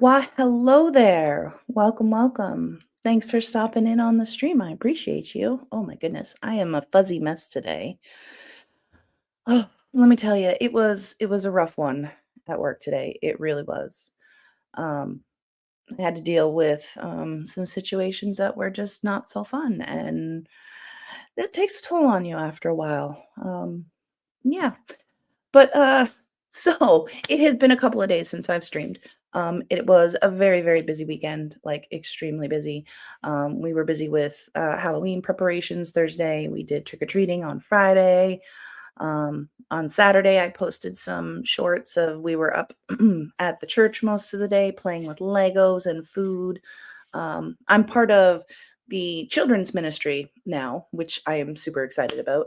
Why, hello there. Welcome, welcome. Thanks for stopping in on the stream. I appreciate you. Oh my goodness, I am a fuzzy mess today. Oh, let me tell you, it was a rough one at work today. It really was. Um, I had to deal with some situations that were just not so fun, and it takes a toll on you after a while. Yeah, but, so it has been a couple of days since I've streamed. It was a very, very busy weekend, like extremely busy. We were busy with Halloween preparations Thursday. We did trick or treating on Friday. On Saturday, I posted some shorts of we were up at the church most of the day playing with Legos and food. I'm part of the children's ministry now, which I am super excited about.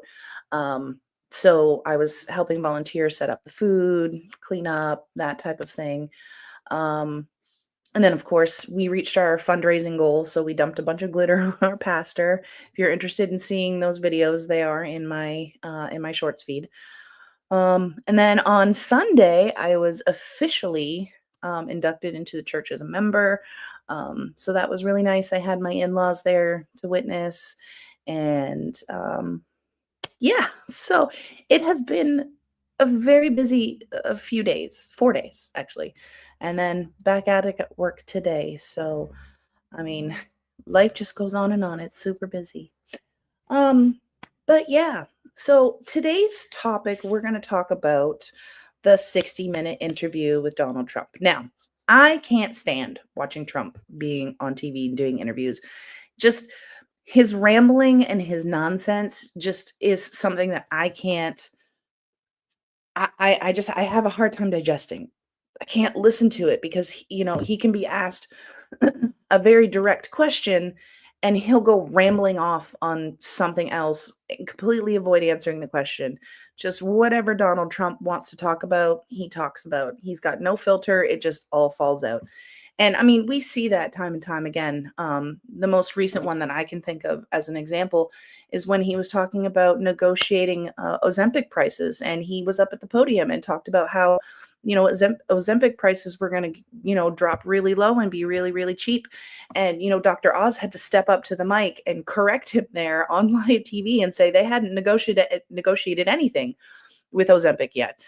Um, so I was helping volunteers set up the food, clean up, that type of thing. Um, and then, of course, we reached our fundraising goal. So we dumped a bunch of glitter on our pastor. If you're interested in seeing those videos, they are in my shorts feed. And then on Sunday, I was officially inducted into the church as a member. So that was really nice. I had my in-laws there to witness, and yeah, so it has been a very busy a few days, 4 days actually, and then back at it at work today. So I mean, life just goes on and on. It's super busy. Um, but yeah, so today's topic, we're going to talk about the 60-minute interview with Donald Trump. Now, I can't stand watching Trump being on TV and doing interviews. Just his rambling and his nonsense just is something that I can't I have a hard time digesting. I can't listen to it because he can be asked a very direct question and he'll go rambling off on something else and completely avoid answering the question. Just whatever Donald Trump wants to talk about, he talks about. He's got no filter. It just all falls out. And I mean, we see that time and time again. The most recent one that I can think of as an example is when he was talking about negotiating Ozempic prices, and he was up at the podium and talked about how Ozempic prices were going to drop really low and be really really cheap, and Dr. Oz had to step up to the mic and correct him there on live TV and say they hadn't negotiated anything with Ozempic yet.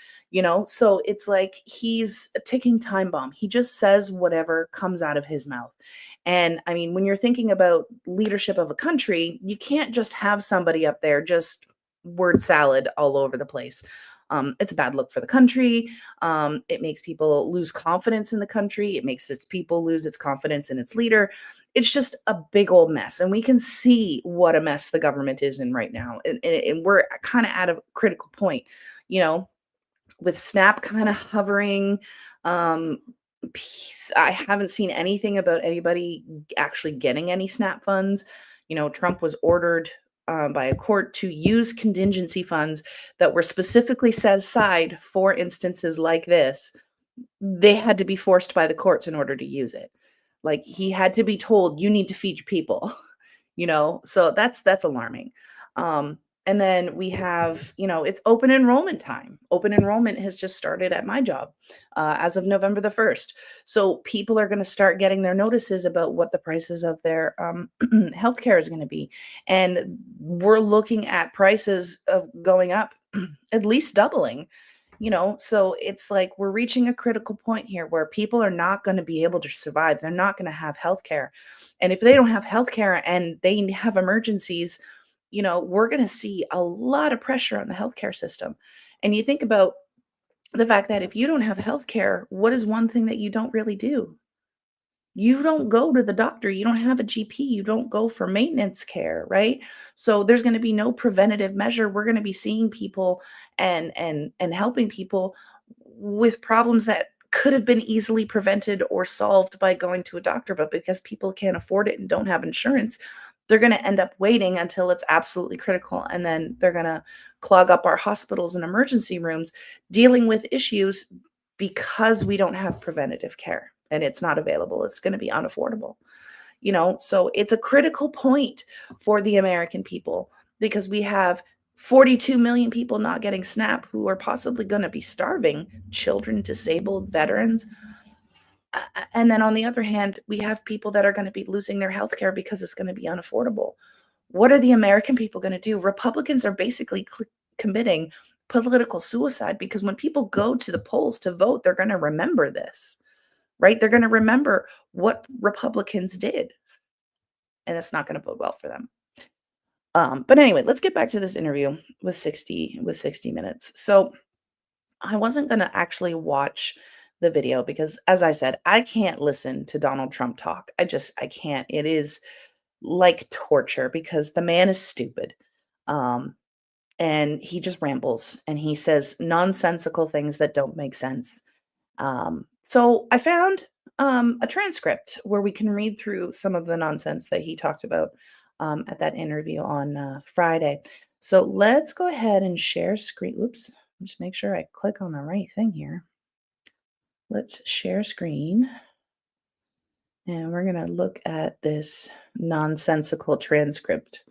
So it's like he's a ticking time bomb. He just says whatever comes out of his mouth. And I mean, when you're thinking about leadership of a country, you can't just have somebody up there just word salad all over the place. It's a bad look for the country. It makes people lose confidence in the country. It makes its people lose its confidence in its leader. It's just a big old mess. And we can see what a mess the government is in right now. And we're kind of at a critical point, you know, with SNAP kind of hovering. Um, I haven't seen anything about anybody actually getting any SNAP funds. Trump was ordered by a court to use contingency funds that were specifically set aside for instances like this. They had to be forced by the courts in order to use it. Like he had to be told, you need to feed your people. So that's alarming. And then we have, it's open enrollment time. Open enrollment has just started at my job as of November the 1st. So people are going to start getting their notices about what the prices of their healthcare is going to be. And we're looking at prices of going up, at least doubling. So it's like we're reaching a critical point here where people are not going to be able to survive. They're not going to have healthcare. And if they don't have healthcare and they have emergencies, we're going to see a lot of pressure on the healthcare system. And you think about the fact that if you don't have healthcare, what is one thing that you don't really do? You don't go to the doctor, you don't have a GP, you don't go for maintenance care, right? So there's going to be no preventative measure. We're going to be seeing people and helping people with problems that could have been easily prevented or solved by going to a doctor, but because people can't afford it and don't have insurance, they're going to end up waiting until it's absolutely critical, and then they're going to clog up our hospitals and emergency rooms dealing with issues because we don't have preventative care and it's not available. It's going to be unaffordable. So it's a critical point for the American people because we have 42 million people not getting SNAP who are possibly going to be starving, children, disabled, veterans. And then on the other hand, we have people that are gonna be losing their healthcare because it's gonna be unaffordable. What are the American people gonna do? Republicans are basically committing political suicide because when people go to the polls to vote, they're gonna remember this, right? They're gonna remember what Republicans did, and it's not gonna bode well for them. But anyway, let's get back to this interview with 60 Minutes. So I wasn't gonna actually watch the video because, as I said, I can't listen to Donald Trump talk. I can't. It is like torture because the man is stupid. Um, and he just rambles and he says nonsensical things that don't make sense. So I found a transcript where we can read through some of the nonsense that he talked about at that interview on Friday. So let's go ahead and share screen. Oops, just make sure I click on the right thing here. Let's share screen. And we're going to look at this nonsensical transcript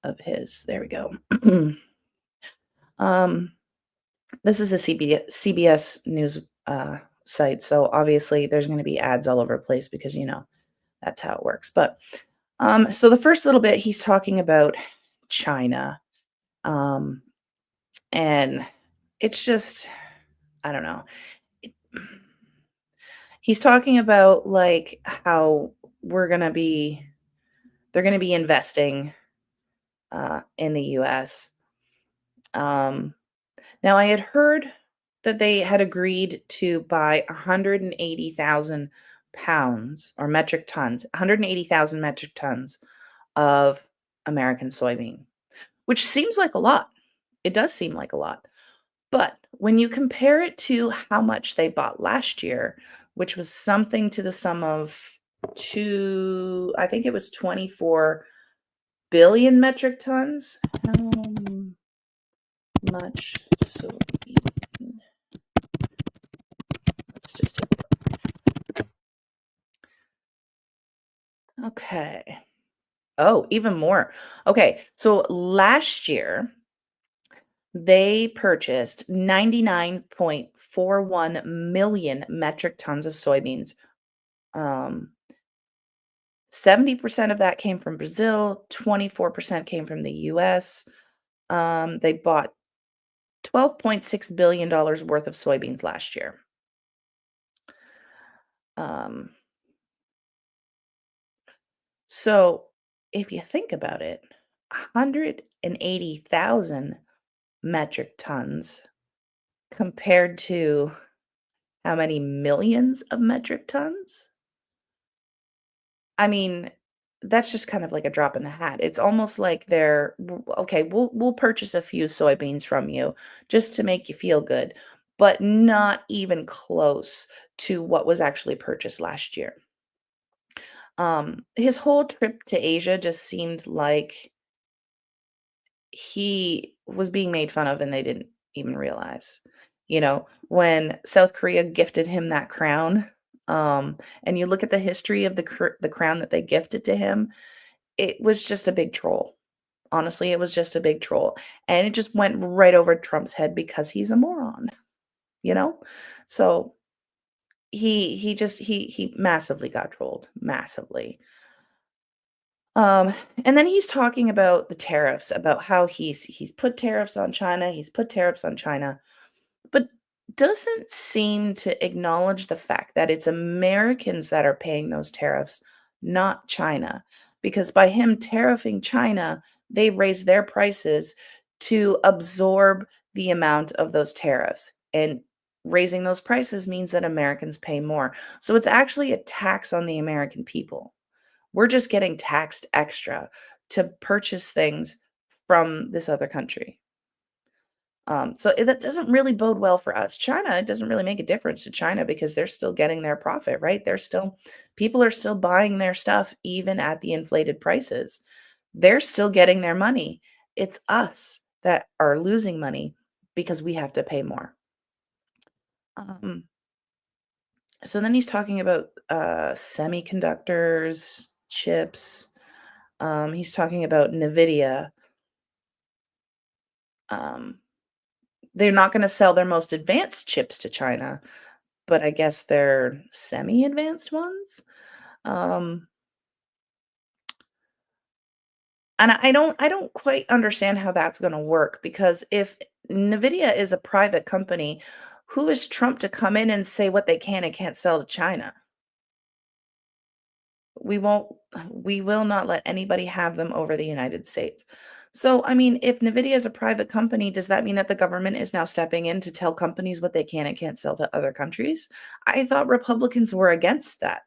of his. There we go. um, this is a CBS News site. So obviously there's going to be ads all over the place because, that's how it works. But so the first little bit, he's talking about China. Um, and it's just, I don't know. It- he's talking about like how they're going to be investing in the US. Um, Now, I had heard that they had agreed to buy 180,000 pounds or metric tons, 180,000 metric tons of American soybean, which seems like a lot. It does seem like a lot. But when you compare it to how much they bought last year, which was something to the sum of I think it was 24 billion metric tons. How much soybean? Let's just take a look. Okay. Oh, even more. Okay, so last year they purchased 99.41 million metric tons of soybeans. Um, 70% of that came from Brazil, 24% came from the US. They bought $12.6 billion worth of soybeans last year. Um, so if you think about it, 180,000 metric tons compared to how many millions of metric tons? I mean, that's just kind of like a drop in the hat. It's almost like okay, we'll purchase a few soybeans from you just to make you feel good, but not even close to what was actually purchased last year. His whole trip to Asia just seemed like he was being made fun of and they didn't even realize. When South Korea gifted him that crown, and you look at the history of the crown that they gifted to him, it was just a big troll. Honestly, it was just a big troll, and it just went right over Trump's head because he's a moron, you know? So, he massively got trolled, massively. And then he's talking about the tariffs, about how he's put tariffs on China, he's put tariffs on China, but doesn't seem to acknowledge the fact that it's Americans that are paying those tariffs, not China. Because by him tariffing China, they raise their prices to absorb the amount of those tariffs. And raising those prices means that Americans pay more. So it's actually a tax on the American people. We're just getting taxed extra to purchase things from this other country. That doesn't really bode well for us. China, it doesn't really make a difference to China because they're still getting their profit, right? People are still buying their stuff even at the inflated prices. They're still getting their money. It's us that are losing money because we have to pay more. Um, so then he's talking about semiconductors, chips. He's talking about NVIDIA. Um, they're not going to sell their most advanced chips to China, but I guess they're semi-advanced ones. Um, and I don't quite understand how that's gonna work because if NVIDIA is a private company, who is Trump to come in and say what they can and can't sell to China? We won't we will not let anybody have them over the United States. So, I mean, if NVIDIA is a private company, does that mean that the government is now stepping in to tell companies what they can and can't sell to other countries? I thought Republicans were against that.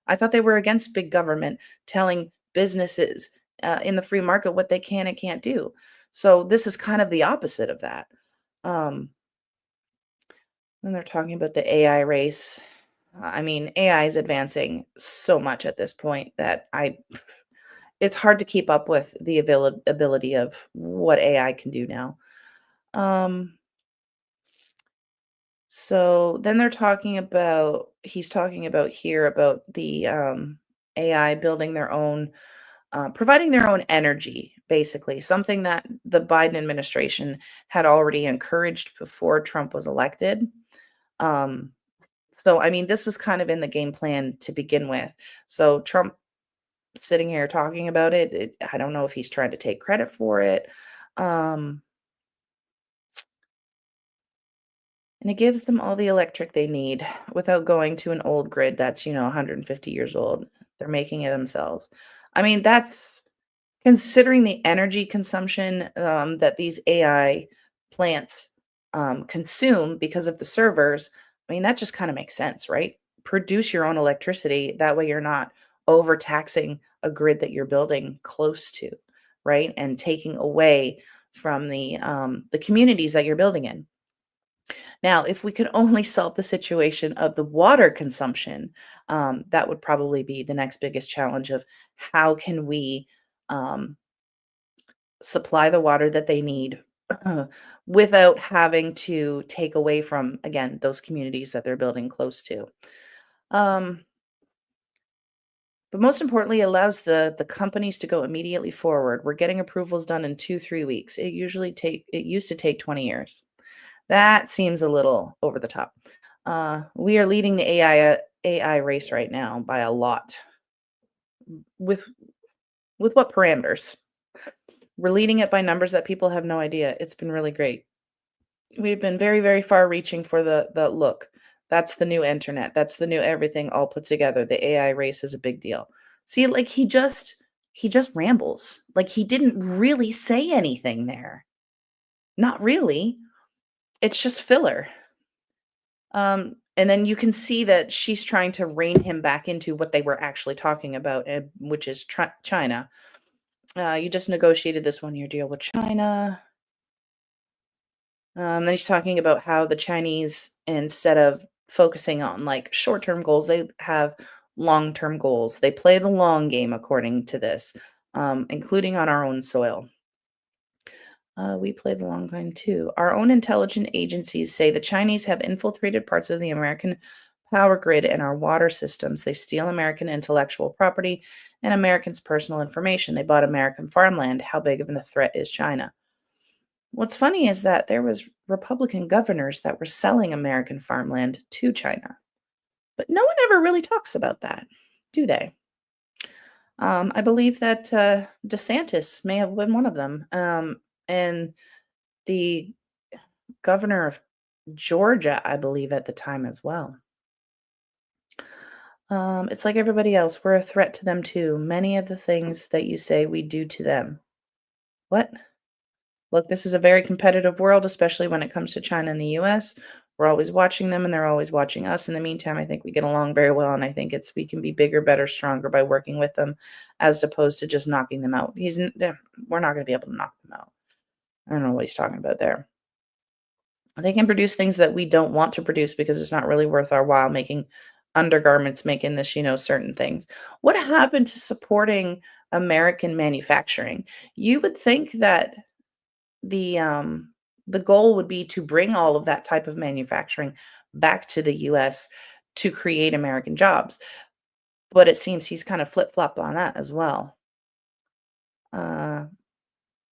I thought they were against big government telling businesses in the free market what they can and can't do. So this is kind of the opposite of that. Um, and they're talking about the AI race. I mean, AI is advancing so much at this point that it's hard to keep up with the ability of what AI can do now. Um, so then he's talking about here about the AI building their own, providing their own energy, basically, something that the Biden administration had already encouraged before Trump was elected. Um, so, I mean, this was kind of in the game plan to begin with. So Trump sitting here talking about I don't know if he's trying to take credit for it. Um, and it gives them all the electric they need without going to an old grid that's, 150 years old. They're making it themselves. I mean, that's considering the energy consumption that these AI plants consume because of the servers. I mean, that just kind of makes sense, right? Produce your own electricity. That way you're not overtaxing a grid that you're building close to, right? And taking away from the communities that you're building in. Now, if we could only solve the situation of the water consumption, that would probably be the next biggest challenge of how can we um, supply the water that they need without having to take away from, again, those communities that they're building close to. Um, but most importantly, it allows the companies to go immediately forward. We're getting approvals done in 2-3 weeks. It used to take 20 years. That seems a little over the top. We are leading the AI race right now by a lot. With what parameters? We're leading it by numbers that people have no idea. It's been really great. We've been very, very far reaching for the look. That's the new internet. That's the new everything all put together. The AI race is a big deal. See, like he just rambles. Like he didn't really say anything there. Not really. It's just filler. And then you can see that she's trying to rein him back into what they were actually talking about, which is China. You just negotiated this 1-year deal with China. Then he's talking about how the Chinese, instead of focusing on like short-term goals, they have long-term goals. They play the long game, according to this, including on our own soil. We play the long game too. Our own intelligence agencies say the Chinese have infiltrated parts of the American power grid and our water systems. They steal American intellectual property and Americans' personal information. They bought American farmland. How big of a threat is China? What's funny is that there was Republican governors that were selling American farmland to China. But no one ever really talks about that, do they? I believe that DeSantis may have been one of them. And the governor of Georgia, I believe, at the time as well. It's like everybody else. We're a threat to them too. Many of the things that you say we do to them. What? Look, this is a very competitive world, especially when it comes to China and the US. We're always watching them and they're always watching us. In the meantime, I think we get along very well. And I think we can be bigger, better, stronger by working with them as opposed to just knocking them out. We're not going to be able to knock them out. I don't know what he's talking about there. They can produce things that we don't want to produce because it's not really worth our while making undergarments, making this, certain things. What happened to supporting American manufacturing? You would think that the um the goal would be to bring all of that type of manufacturing back to the US to create American jobs. But it seems he's kind of flip-flopped on that as well. Uh,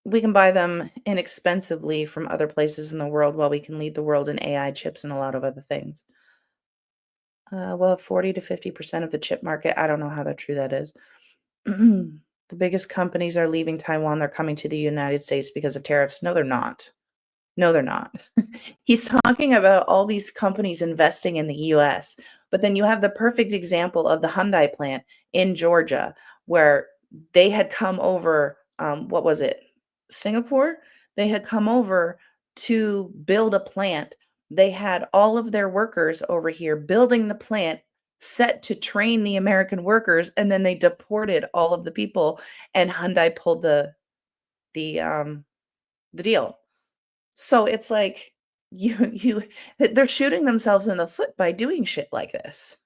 we can buy them inexpensively from other places in the world while we can lead the world in AI chips and a lot of other things. Well, 40 to 50% of the chip market. I don't know how true that is. The biggest companies are leaving Taiwan. They're coming to the United States because of tariffs. No, they're not. No, they're not. He's talking about all these companies investing in the US, but then you have the perfect example of the Hyundai plant in Georgia where they had come over, what was it? Singapore? They had come over to build a plant. They had all of their workers over here building the plant set to train the American workers, and then they deported all of the people, and Hyundai pulled the the deal. So it's like they're shooting themselves in the foot by doing shit like this.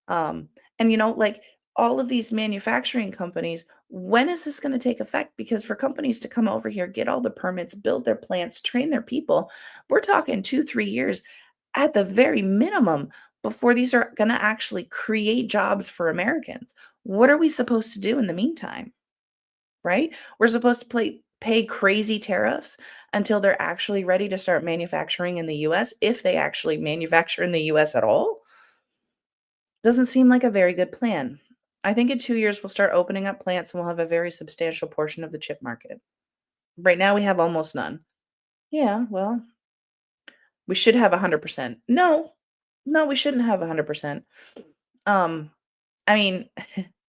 Um, and like all of these manufacturing companies, when is this going to take effect? Because for companies to come over here, get all the permits, build their plants, train their people, we're talking 2, 3 years at the very minimum before these are going to actually create jobs for Americans. What are we supposed to do in the meantime? Right? We're supposed to pay crazy tariffs until they're actually ready to start manufacturing in the US, if they actually manufacture in the US at all. Doesn't seem like a very good plan. I think in 2 years, we'll start opening up plants and we'll have a very substantial portion of the chip market. Right now, we have almost none. Yeah, well, we should have 100%. No, no, we shouldn't have 100%. Um, I mean,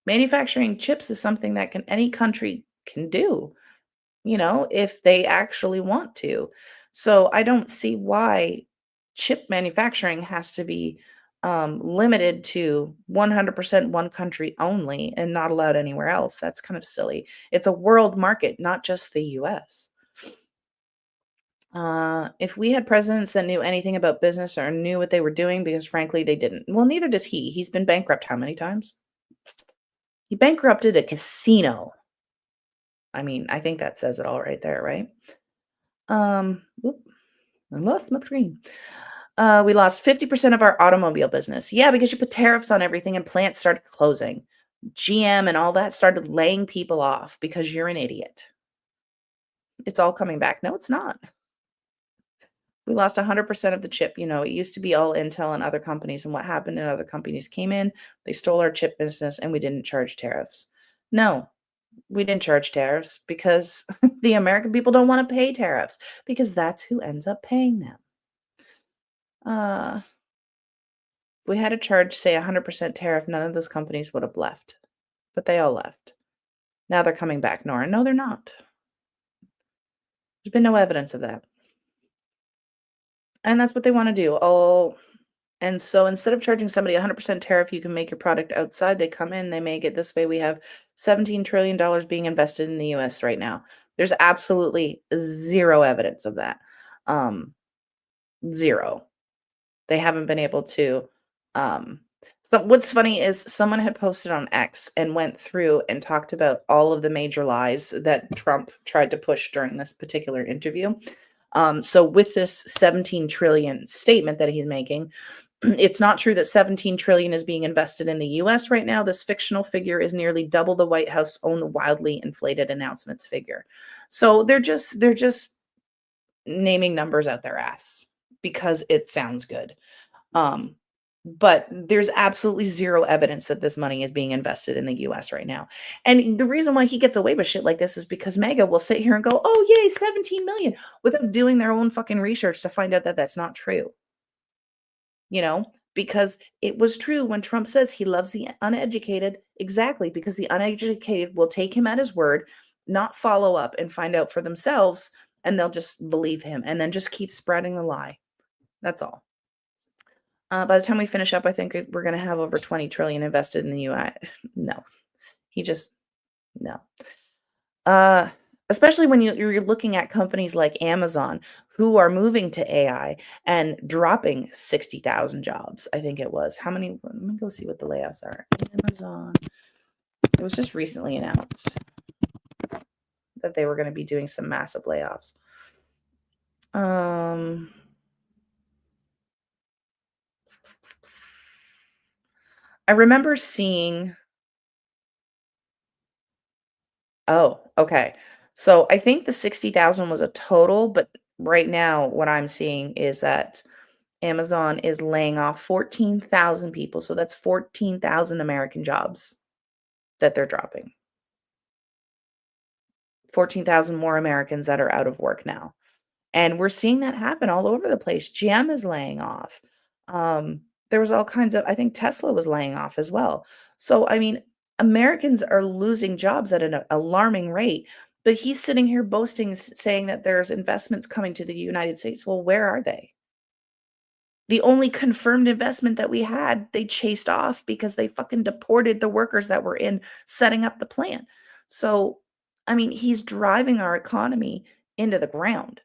manufacturing chips is something that any country can do, if they actually want to. So I don't see why chip manufacturing has to be limited to 100% one country only and not allowed anywhere else. That's kind of silly. It's a world market, not just the US. If we had presidents that knew anything about business or knew what they were doing, because frankly, they didn't. Well, neither does he. He's been bankrupt how many times? He bankrupted a casino. I mean, I think that says it all right there, right? Whoop, I lost my screen. We lost 50% of our automobile business. Yeah, because you put tariffs on everything and plants started closing. GM and all that started laying people off because you're an idiot. It's all coming back. No, it's not. We lost 100% of the chip. It used to be all Intel and other companies. And what happened, and other companies came in, they stole our chip business, and we didn't charge tariffs. No, we didn't charge tariffs because the American people don't want to pay tariffs, because that's who ends up paying them. If we had to charge, say, 100% tariff, none of those companies would have left, but they all left. Now they're coming back, Nora. No, they're not. There's been no evidence of that. And that's what they want to do. Oh, and so instead of charging somebody 100% tariff, you can make your product outside. They come in, they make it. This way we have $17 trillion being invested in the US right now. There's absolutely zero evidence of that. Zero. They haven't been able to. So what's funny is someone had posted on X and went through and talked about all of the major lies that Trump tried to push during this particular interview. So with this 17 trillion statement that he's making, it's not true that 17 trillion is being invested in the US right now. This fictional figure is nearly double the White House own wildly inflated announcements figure. So they're just naming numbers out their ass because it sounds good. Um, but there's absolutely zero evidence that this money is being invested in the US right now. And the reason why he gets away with shit like this is because MAGA will sit here and go, "Oh, yay, 17 million," without doing their own fucking research to find out that that's not true. Because it was true when Trump says he loves the uneducated. Exactly, because the uneducated will take him at his word, not follow up and find out for themselves, and they'll just believe him and then just keep spreading the lie. That's all. By the time we finish up, I think we're going to have over 20 trillion invested in the UI. No, he just no. Uh, Especially when you're looking at companies like Amazon, who are moving to AI and dropping 60,000 jobs. I think it was. How many? Let me go see what the layoffs are. Amazon. It was just recently announced that they were going to be doing some massive layoffs. I remember seeing. Oh, okay. So I think the 60,000 was a total, but right now what I'm seeing is that Amazon is laying off 14,000 people, so that's 14,000 American jobs that they're dropping. 14,000 more Americans that are out of work now. And we're seeing that happen all over the place. GM is laying off. There was all kinds of I think Tesla was laying off as well. So, I mean, Americans are losing jobs at an alarming rate, but he's sitting here boasting, saying that there's investments coming to the United States. Well, where are they? The only confirmed investment that we had, they chased off because they fucking deported the workers that were in setting up the plant. So, I mean, he's driving our economy into the ground.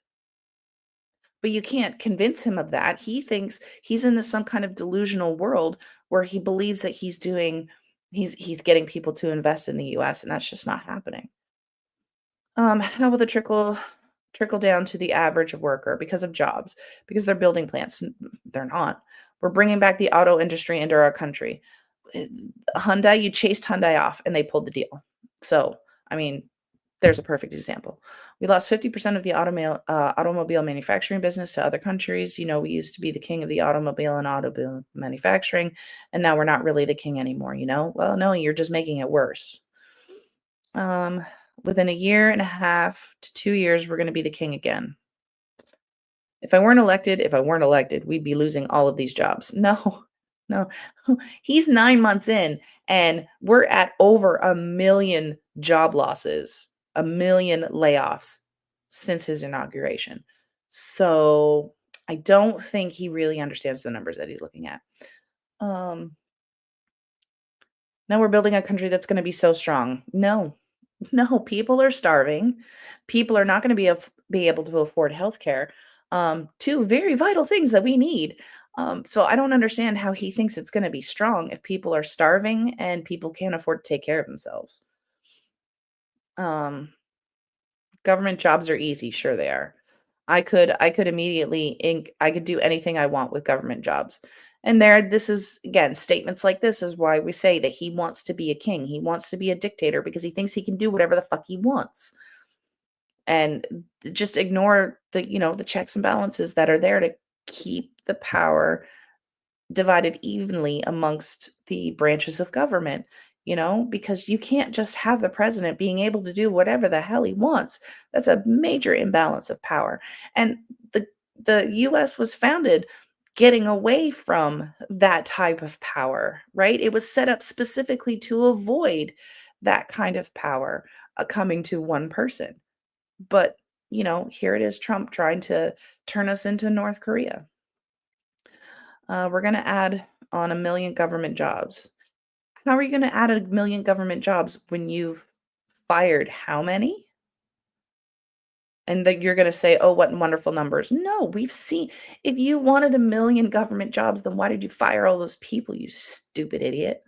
But you can't convince him of that. He thinks he's in this some kind of delusional world where he believes that he's getting people to invest in the US, and that's just not happening. How will the trickle down to the average worker because of jobs, because they're building plants? They're not. We're bringing back the auto industry into our country. Uh, Hyundai, you chased Hyundai off and they pulled the deal. So, I mean, there's a perfect example. We lost 50% of the automobile manufacturing business to other countries. You know, we used to be the king of the automobile and automobile manufacturing, and now we're not really the king anymore, you know? Well, no, you're just making it worse. Um, Within a year and a half to 2 years, we're gonna be the king again. If I weren't elected, we'd be losing all of these jobs. No, no. He's 9 months in, and we're at over 1,000,000 job losses, 1,000,000 layoffs since his inauguration. So, I don't think he really understands the numbers that he's looking at. Um, Now we're building a country that's gonna be so strong. No. No, people are starving. People are not gonna be able to afford healthcare, 2 very vital things that we need. So I don't understand how he thinks it's gonna be strong if people are starving and people can't afford to take care of themselves. Um, Government jobs are easy, sure they are. I could immediately I could do anything I want with government jobs. And this is again, statements like this is why we say that he wants to be a king. He wants to be a dictator because he thinks he can do whatever the fuck he wants. And just ignore the checks and balances that are there to keep the power divided evenly amongst the branches of government, because you can't just have the president being able to do whatever the hell he wants. That's a major imbalance of power. And the the US was founded getting away from that type of power, right? It was set up specifically to avoid that kind of power coming to one person. But, here it is Trump trying to turn us into North Korea. We're going to add on 1,000,000 government jobs. How are you going to add 1,000,000 government jobs when you've fired how many? And that you're going to say, oh, what wonderful numbers. No, we've seen, if you wanted 1,000,000 government jobs, then why did you fire all those people, you stupid idiot?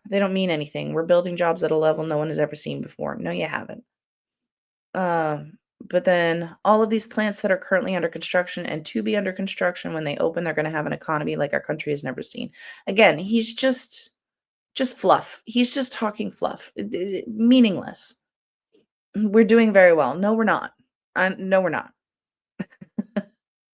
They don't mean anything. We're building jobs at a level no one has ever seen before. No, you haven't. But then all of these plants that are currently under construction and to be under construction when they open, they're going to have an economy like our country has never seen. Again, he's just fluff. He's just talking fluff. Meaningless. We're doing very well. No, we're not. No, we're not.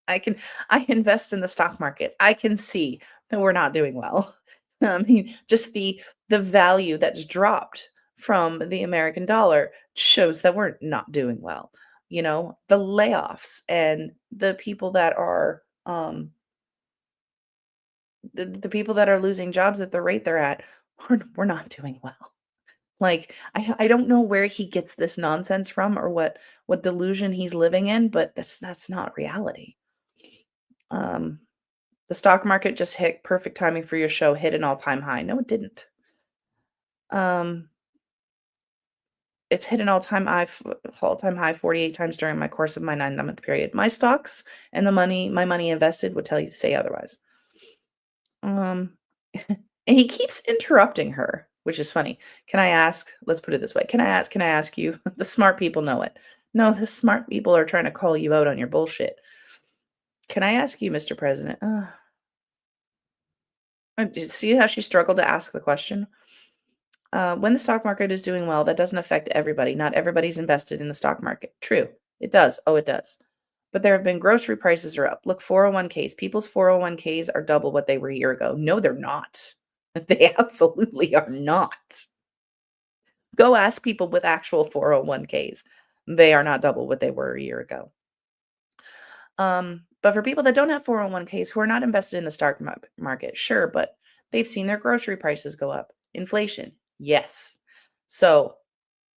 I can I invest in the stock market. I can see that we're not doing well. I mean, just the value that's dropped from the American dollar shows that we're not doing well. The layoffs and the people that are losing jobs at the rate they're at, we're not doing well. Like, I don't know where he gets this nonsense from or what delusion he's living in, but that's not reality. Um, the stock market just hit perfect timing for your show, hit an all-time high. No, it didn't. Um, it's hit an all-time high 48 times during my course of my 9-month period. My stocks and my money invested would tell you to say otherwise. Um, and he keeps interrupting her, which is funny. Can I ask, let's put it this way. Can I ask you, the smart people know it. No, the smart people are trying to call you out on your bullshit. Can I ask you, Mr. President? Do you see how she struggled to ask the question? When the stock market is doing well, that doesn't affect everybody. Not everybody's invested in the stock market. True. It does. Oh, it does. But there have been grocery prices are up. Look, 401ks. People's 401ks are double what they were a year ago. No, they're not. They absolutely are not. Go ask people with actual 401ks. They are not double what they were a year ago. But for people that don't have 401ks who are not invested in the stock market, sure, but they've seen their grocery prices go up. Inflation, yes. So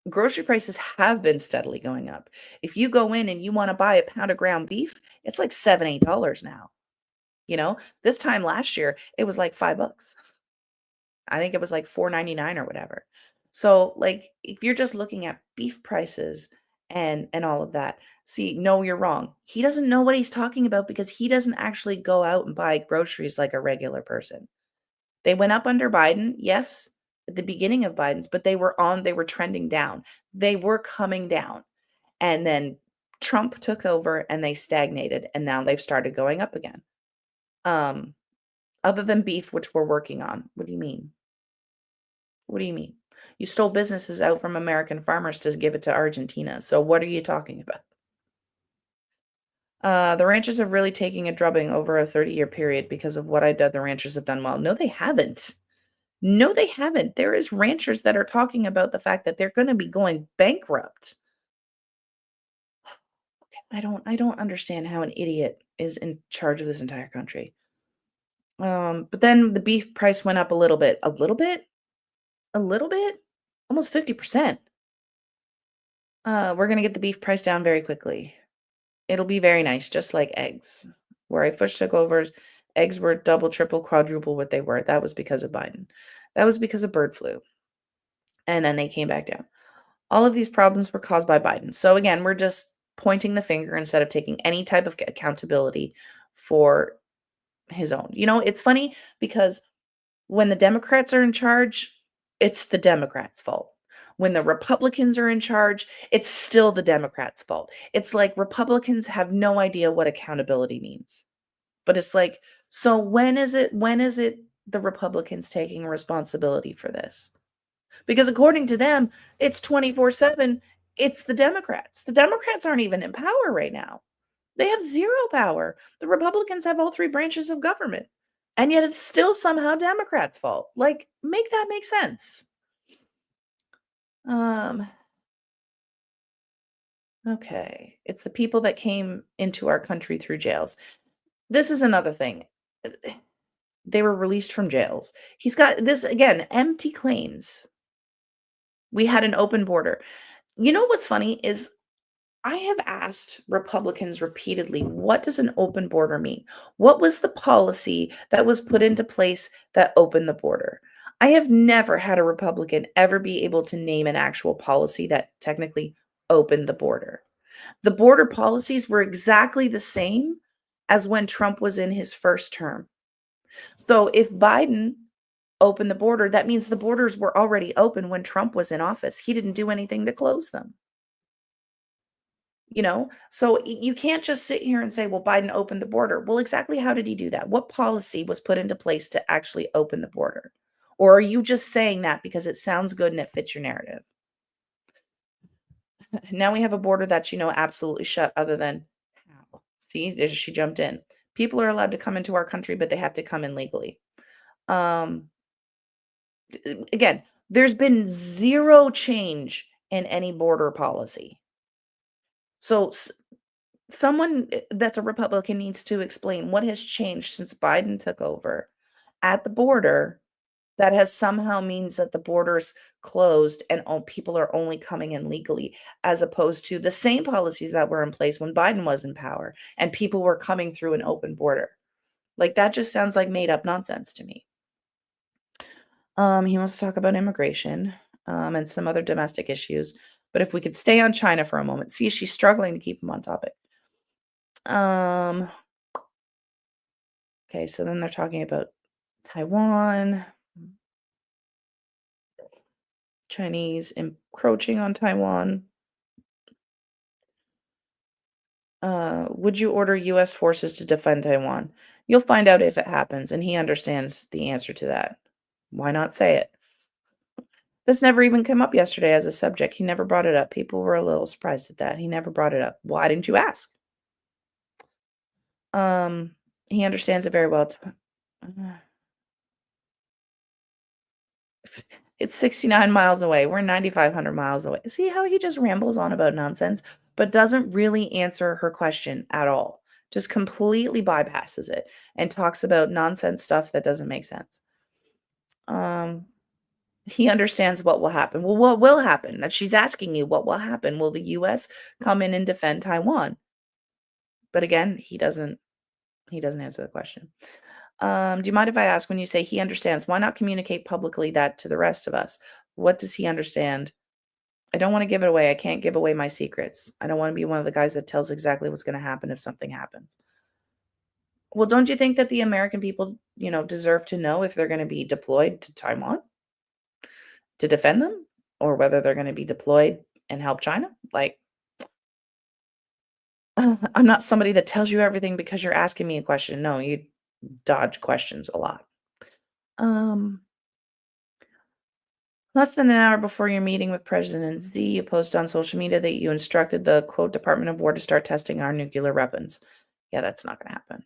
grocery prices have been steadily going up. If you go in and you want to buy a pound of ground beef, it's like $7, $8 now. This time last year, it was like $5. I think it was like 4.99 or whatever. So, like, if you're just looking at beef prices and all of that, see, no, you're wrong. He doesn't know what he's talking about because he doesn't actually go out and buy groceries like a regular person. They went up under Biden, yes, at the beginning of Biden's, but they were trending down. They were coming down. And then Trump took over and they stagnated and now they've started going up again. Um, Other than beef, which we're working on. What do you mean? What do you mean? You stole businesses out from American farmers to give it to Argentina. So what are you talking about? The ranchers are really taking a drubbing over a 30-year period because of what I did. The ranchers have done well. No, they haven't. No, they haven't. There is ranchers that are talking about the fact that they're going to be going bankrupt. I don't understand how an idiot is in charge of this entire country. But then the beef price went up a little bit. A little bit? A little bit? Almost 50%. We're gonna get the beef price down very quickly. It'll be very nice, just like eggs. Where I first took over, eggs were double, triple, quadruple what they were. That was because of Biden. That was because of bird flu. And then they came back down. All of these problems were caused by Biden. So again, we're just pointing the finger instead of taking any type of accountability for his own. It's funny because when the Democrats are in charge, it's the Democrats' fault. When the Republicans are in charge, it's still the Democrats' fault. It's like Republicans have no idea what accountability means. But it's like, so when is it the Republicans taking responsibility for this? Because according to them, it's 24/7. It's the Democrats. The Democrats aren't even in power right now. They have zero power. The Republicans have all three branches of government. And yet it's still somehow Democrats' fault. Like, make that make sense. Um, okay. It's the people that came into our country through jails. This is another thing. They were released from jails. He's got this again, empty claims. We had an open border. You know what's funny is I have asked Republicans repeatedly, what does an open border mean? What was the policy that was put into place that opened the border? I have never had a Republican ever be able to name an actual policy that technically opened the border. The border policies were exactly the same as when Trump was in his first term. So if Biden opened the border, that means the borders were already open when Trump was in office. He didn't do anything to close them. So you can't just sit here and say, well, Biden opened the border. Well, exactly how did he do that? What policy was put into place to actually open the border? Or are you just saying that because it sounds good and it fits your narrative? Now we have a border that's, absolutely shut other than how. See, she jumped in. People are allowed to come into our country, but they have to come in legally. Um, Again, there's been zero change in any border policy. So someone that's a Republican needs to explain what has changed since Biden took over at the border that has somehow means that the border's closed and all people are only coming in legally, as opposed to the same policies that were in place when Biden was in power and people were coming through an open border. Like that just sounds like made up nonsense to me. He wants to talk about immigration, and some other domestic issues. But if we could stay on China for a moment, see, she's struggling to keep him on topic. Um, okay, so then they're talking about Taiwan, Chinese encroaching on Taiwan. Would you order US forces to defend Taiwan? You'll find out if it happens, and he understands the answer to that. Why not say it? This never even came up yesterday as a subject. He never brought it up. People were a little surprised at that. He never brought it up. Why didn't you ask? Um, he understands it very well. Uh, It's 69 miles away. We're 9,500 miles away. See how he just rambles on about nonsense, but doesn't really answer her question at all. Just completely bypasses it and talks about nonsense stuff that doesn't make sense. Um, he understands what will happen. Well, what will happen? That she's asking you what will happen. Will the US come in and defend Taiwan? But again, he doesn't answer the question. Do you mind if I ask, when you say he understands, why not communicate publicly that to the rest of us? What does he understand? I don't want to give it away. I can't give away my secrets. I don't want to be one of the guys that tells exactly what's going to happen if something happens. Well, don't you think that the American people, deserve to know if they're going to be deployed to Taiwan to defend them, or whether they're going to be deployed and help China? Like, I'm not somebody that tells you everything because you're asking me a question. No, you dodge questions a lot. Um, Less than an hour before your meeting with President Xi, you post on social media that you instructed the quote Department of War to start testing our nuclear weapons. Yeah, that's not going to happen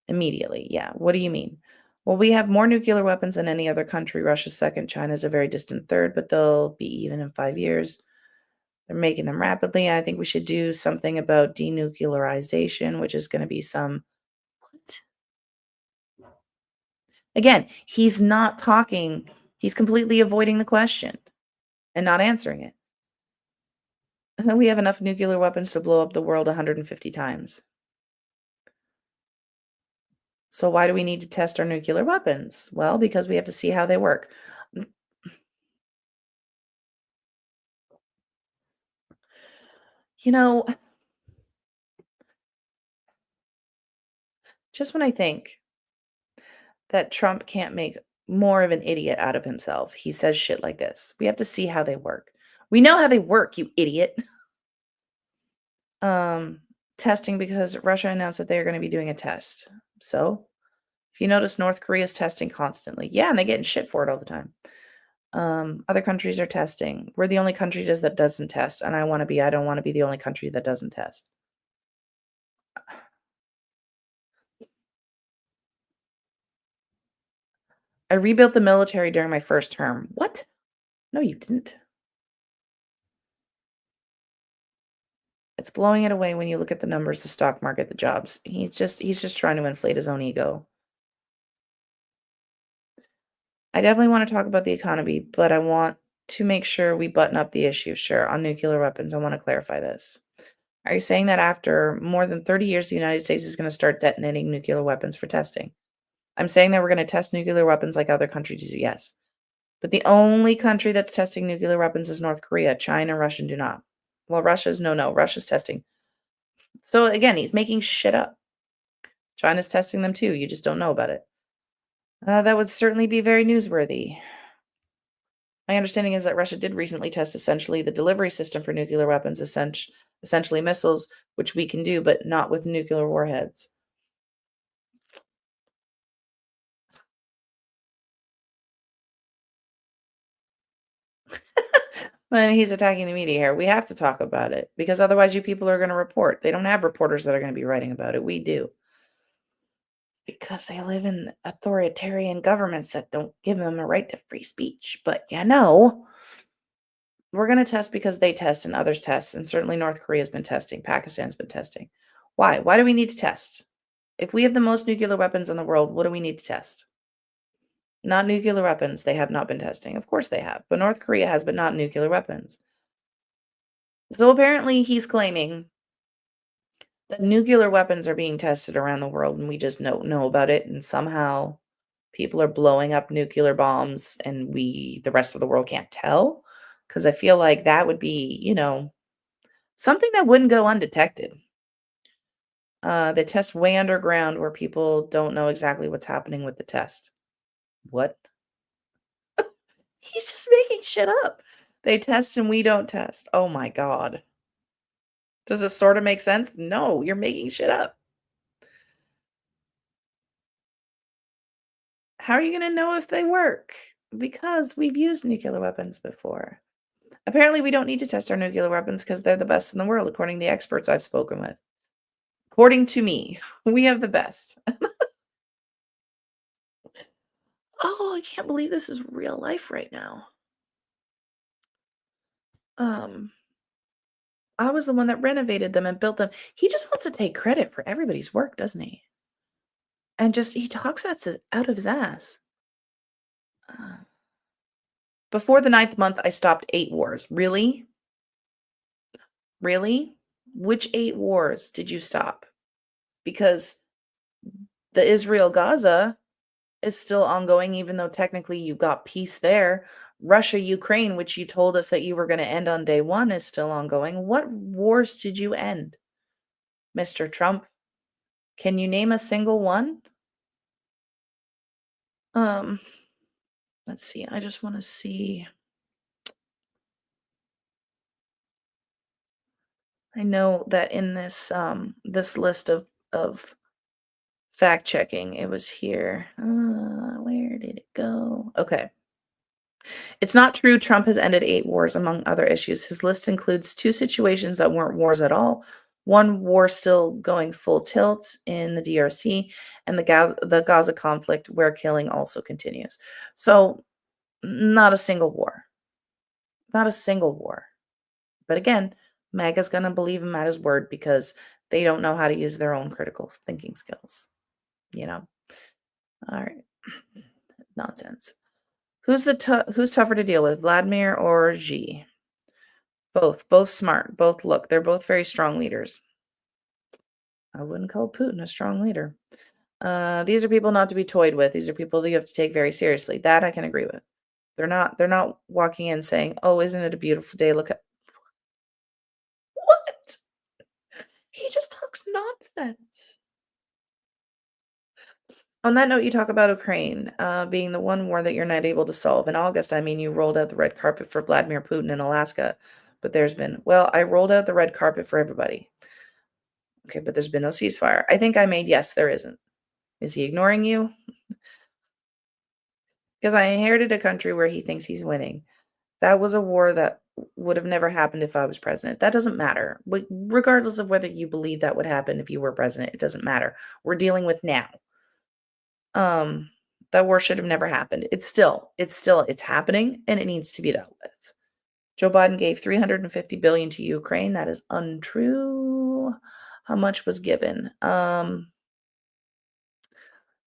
immediately. Yeah. What do you mean? Well, we have more nuclear weapons than any other country. Russia's second, China's a very distant third, but they'll be even in 5 years. They're making them rapidly. I think we should do something about denuclearization, which is going to be some. What? Again, he's not talking. He's completely avoiding the question and not answering it. We have enough nuclear weapons to blow up the world 150 times. So why do we need to test our nuclear weapons? Well, because we have to see how they work. Mm, You know, just when I think that Trump can't make more of an idiot out of himself, he says shit like this. We have to see how they work. We know how they work, you idiot. Um, Testing because Russia announced that they are going to be doing a test. So, if you notice, North Korea's testing constantly. Yeah, and they get in shit for it all the time. Other countries are testing. We're the only country that doesn't test, and I don't wanna be the only country that doesn't test. I rebuilt the military during my first term. What? No, you didn't. It's blowing it away when you look at the numbers, the stock market, the jobs. He's just trying to inflate his own ego. I definitely wanna talk about the economy, but I want to make sure we button up the issue. Sure, on nuclear weapons, I wanna clarify this. Are you saying that after more than 30 years, the United States is gonna start detonating nuclear weapons for testing? I'm saying that we're gonna test nuclear weapons like other countries do, yes. But the only country that's testing nuclear weapons is North Korea. China, Russia do not. Well, Russia's no, Russia's testing. So again, he's making shit up. China's testing them too. You just don't know about it. That would certainly be very newsworthy. My understanding is that Russia did recently test essentially the delivery system for nuclear weapons, essentially missiles, which we can do, but not with nuclear warheads. When he's attacking the media here, we have to talk about it because otherwise you people are going to report. They don't have reporters that are going to be writing about it. We do. Because they live in authoritarian governments that don't give them a right to free speech. But we're going to test because they test and others test. And certainly North Korea's been testing, Pakistan's been testing. Why? Why do we need to test? If we have the most nuclear weapons in the world, what do we need to test? Not nuclear weapons. They have not been testing. Of course they have. But North Korea has, but not nuclear weapons. So apparently he's claiming that nuclear weapons are being tested around the world and we just don't know about it. And somehow people are blowing up nuclear bombs and the rest of the world can't tell. Because I feel like that would be, something that wouldn't go undetected. They test way underground where people don't know exactly what's happening with the test. What? He's just making shit up. They test and we don't test. Oh my God. Does it sort of make sense? No, you're making shit up. How are you going to know if they work? Because we've used nuclear weapons before. Apparently, we don't need to test our nuclear weapons because they're the best in the world, according to the experts I've spoken with. According to me, we have the best. Oh, I can't believe this is real life right now. Um, I was the one that renovated them and built them. He just wants to take credit for everybody's work, doesn't he? And just he talks that out of his ass. Uh, Before the ninth month, I stopped 8 wars. Really? Really? Which 8 wars did you stop? Because the Israel-Gaza is still ongoing, even though technically you got peace there. Russia-Ukraine, which you told us that you were gonna end on day 1, is still ongoing. What wars did you end, Mr. Trump? Can you name a single one? Um, let's see, I just wanna see. I know that in this list of fact checking, it was here. Where did it go? Okay. It's not true Trump has ended 8 wars, among other issues. His list includes 2 situations that weren't wars at all, 1 war still going full tilt in the DRC, and the Gaza conflict where killing also continues. So, not a single war. Not a single war. But again, MAGA's gonna believe him at his word because they don't know how to use their own critical thinking skills, you know? Alright. Nonsense. Who's tougher to deal with, Vladimir or Xi? Both smart, both look, they're both very strong leaders. I wouldn't call Putin a strong leader. These are people not to be toyed with. These are people that you have to take very seriously. That I can agree with. They're not walking in saying, "Oh, isn't it a beautiful day? Look at." What? He just talks nonsense. On that note, you talk about Ukraine, being the one war that you're not able to solve. In August, I mean, you rolled out the red carpet for Vladimir Putin in Alaska, but I rolled out the red carpet for everybody. Okay, but there's been no ceasefire. I think I made yes, there isn't. Is he ignoring you? Because I inherited a country where he thinks he's winning. That was a war that would have never happened if I was president. That doesn't matter. Regardless of whether you believe that would happen if you were president, it doesn't matter. We're dealing with now. Um, that war should have never happened. It's happening and it needs to be dealt with. Joe Biden gave 350 billion to Ukraine. That is untrue. How much was given? The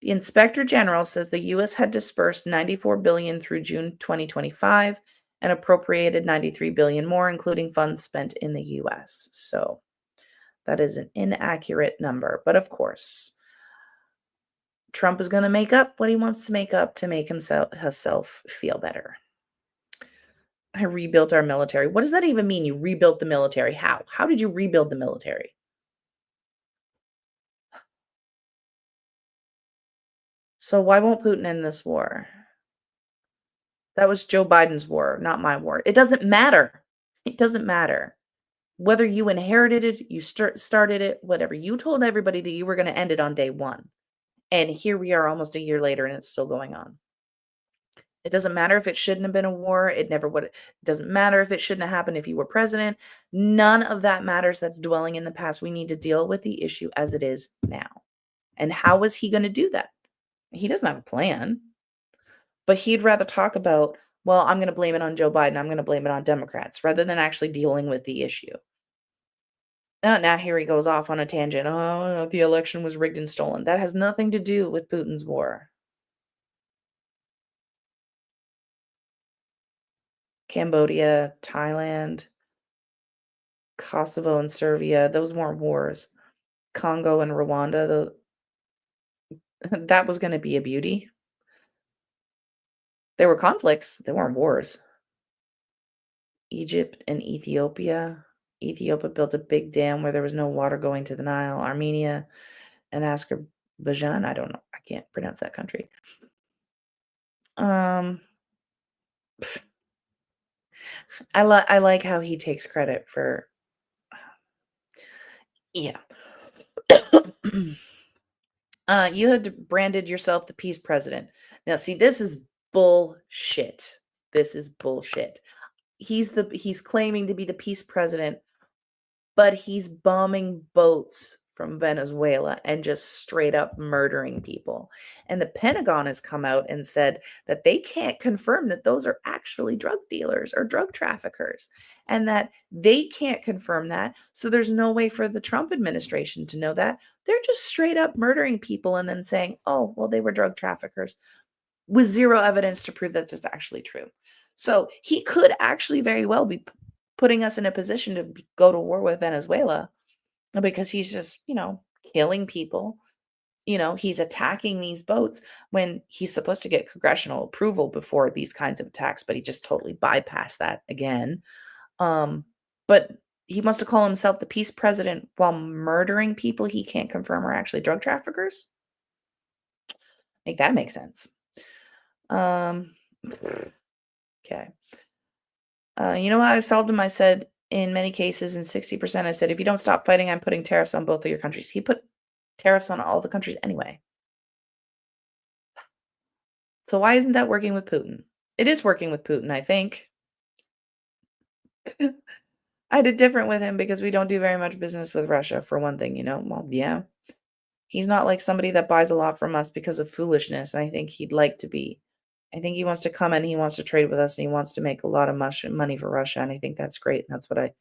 Inspector General says the US had dispersed 94 billion through June 2025 and appropriated 93 billion more, including funds spent in the US. So that is an inaccurate number. But of course, Trump is going to make up what he wants to make himself feel better. I rebuilt our military. What does that even mean? You rebuilt the military? How? How did you rebuild the military? So why won't Putin end this war? That was Joe Biden's war, not my war. It doesn't matter. It doesn't matter. Whether you inherited it, you started it, whatever. You told everybody that you were going to end it on day 1. And here we are almost a year later and it's still going on. It doesn't matter if it shouldn't have been a war. It never would. It doesn't matter if it shouldn't have happened if you were president. None of that matters. That's dwelling in the past. We need to deal with the issue as it is now. And how is he going to do that? He doesn't have a plan, but he'd rather talk about, well, I'm going to blame it on Joe Biden. I'm going to blame it on Democrats rather than actually dealing with the issue. Now here he goes off on a tangent. Oh, the election was rigged and stolen. That has nothing to do with Putin's war. Cambodia, Thailand, Kosovo and Serbia, those weren't wars. Congo and Rwanda, that was gonna be a beauty. There were conflicts, they weren't wars. Egypt and Ethiopia. Ethiopia built a big dam where there was no water going to the Nile. Armenia and Azerbaijan, I don't know, I can't pronounce that country. Um, I like how he takes credit for. Yeah. You had branded yourself the peace president. Now, see, this is bullshit. This is bullshit. He's claiming to be the peace president, but he's bombing boats from Venezuela and just straight up murdering people. And the Pentagon has come out and said that they can't confirm that those are actually drug dealers or drug traffickers and that they can't confirm that. So there's no way for the Trump administration to know that. They're just straight up murdering people and then saying, oh, well, they were drug traffickers with zero evidence to prove that that's actually true. So he could actually very well be putting us in a position to go to war with Venezuela because he's just, killing people. He's attacking these boats when he's supposed to get congressional approval before these kinds of attacks, but he just totally bypassed that again. But he wants to call himself the peace president while murdering people he can't confirm are actually drug traffickers. Make that make sense. Um, okay. You know how I solved him? I said, in many cases, in 60%, I said, if you don't stop fighting, I'm putting tariffs on both of your countries. He put tariffs on all the countries anyway. So why isn't that working with Putin? It is working with Putin, I think. I did different with him because we don't do very much business with Russia, for one thing, Well, yeah. He's not like somebody that buys a lot from us because of foolishness. I think he'd like to be. I think he wants to come in, he wants to trade with us, and he wants to make a lot of money for Russia, and I think that's great. And that's what I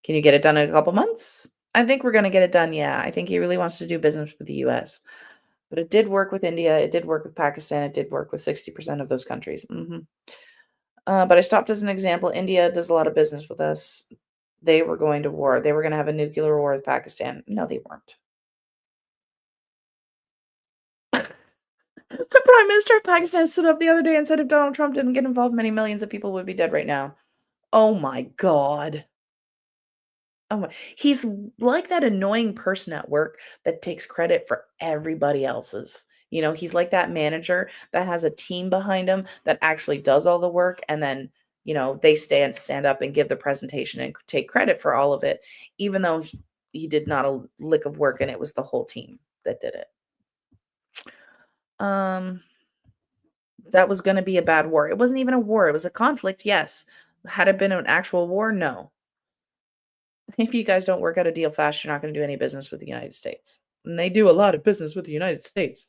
Can you get it done in a couple months? I think we're gonna get it done, yeah. I think he really wants to do business with the US. But it did work with India, it did work with Pakistan, it did work with 60% of those countries. Mhm. But I stopped as an example. India does a lot of business with us. They were going to war. They were gonna have a nuclear war with Pakistan. No, they weren't. The Prime Minister of Pakistan stood up the other day and said if Donald Trump didn't get involved, many millions of people would be dead right now. Oh my god. Oh my he's like that annoying person at work that takes credit for everybody else's. He's like that manager that has a team behind him that actually does all the work and then, they stand up and give the presentation and take credit for all of it, even though he did not a lick of work and it was the whole team that did it. Um that was going to be a bad war. It wasn't even a war. It was a conflict. Yes. Had it been an actual war? No. If you guys don't work out a deal fast, you're not going to do any business with the United States. And they do a lot of business with the United States.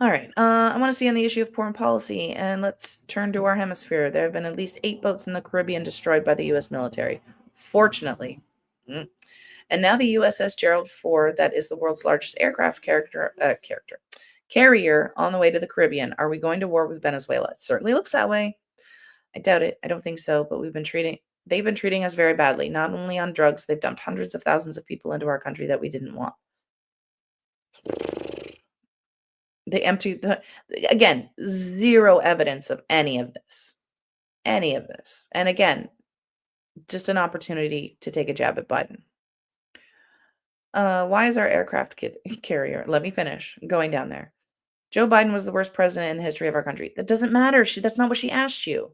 All right. I want to stay on the issue of foreign policy, and let's turn to our hemisphere. There have been at least 8 boats in the Caribbean destroyed by the U.S. military. Fortunately. Mm. And now the USS Gerald Ford, that is the world's largest aircraft carrier, on the way to the Caribbean. Are we going to war with Venezuela? It certainly looks that way. I doubt it. I don't think so, but they've been treating us very badly, not only on drugs, they've dumped hundreds of thousands of people into our country that we didn't want. They emptied again, zero evidence of any of this. Any of this. And again, just an opportunity to take a jab at Biden. Why is our aircraft carrier, let me finish, going down there? Joe Biden was the worst president in the history of our country. That doesn't matter. That's not what she asked you.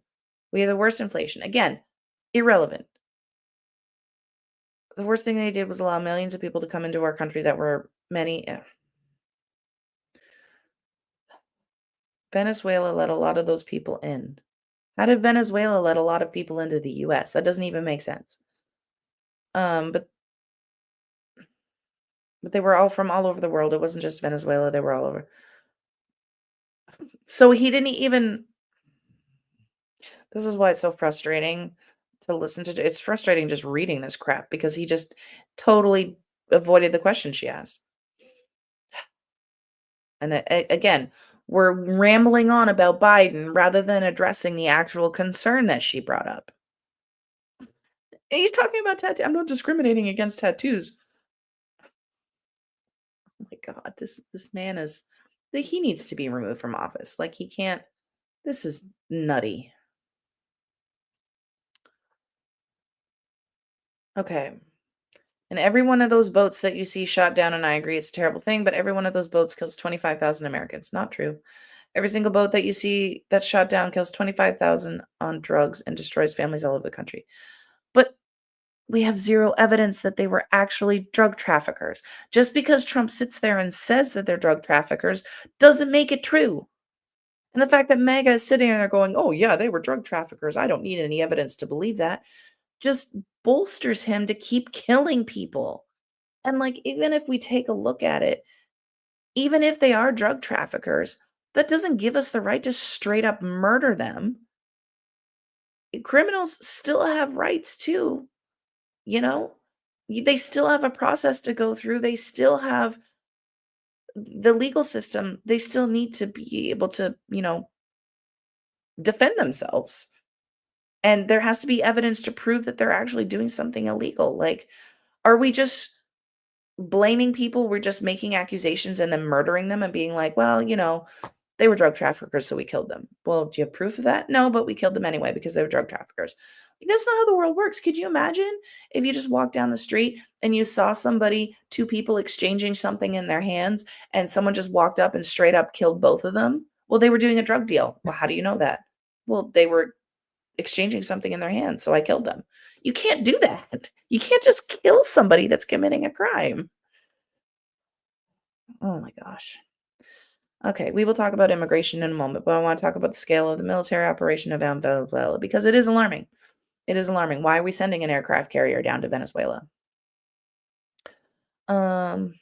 We have the worst inflation. Again, irrelevant. The worst thing they did was allow millions of people to come into our country that were Venezuela let a lot of those people in. How did Venezuela let a lot of people into the US? That doesn't even make sense. But they were all from all over the world. It wasn't just Venezuela, they were all over. So he didn't even This is why it's so frustrating to listen to. It's frustrating just reading this crap because he just totally avoided the question she asked. And again, we're rambling on about Biden rather than addressing the actual concern that she brought up. And he's talking about tattoos. I'm not discriminating against tattoos. Oh my God, this man he needs to be removed from office. Like he can't. This is nutty. Okay. And every one of those boats that you see shot down, and I agree it's a terrible thing, but every one of those boats kills 25,000 Americans. Not true. Every single boat that you see that's shot down kills 25,000 on drugs and destroys families all over the country. But we have zero evidence that they were actually drug traffickers. Just because Trump sits there and says that they're drug traffickers doesn't make it true. And the fact that MAGA is sitting there going, oh, yeah, they were drug traffickers. I don't need any evidence to believe that. just bolsters him to keep killing people. And, like, even if we take a look at it, even if they are drug traffickers, that doesn't give us the right to straight up murder them. Criminals still have rights too, you know? They still have a process to go through. They still have the legal system. They still need to be able to, defend themselves. And there has to be evidence to prove that they're actually doing something illegal. Like, are we just blaming people? We're just making accusations and then murdering them and being like, well, they were drug traffickers, so we killed them. Well, do you have proof of that? No, but we killed them anyway because they were drug traffickers. Like, that's not how the world works. Could you imagine if you just walked down the street and you saw somebody, two people exchanging something in their hands, and someone just walked up and straight up killed both of them? Well, they were doing a drug deal. Well, how do you know that? Well, they were exchanging something in their hands, so I killed them. You can't do that. You can't just kill somebody that's committing a crime. Oh my gosh. Okay, we will talk about immigration in a moment, but I want to talk about the scale of the military operation of Venezuela because it is alarming. It is alarming. Why are we sending an aircraft carrier down to Venezuela? Um,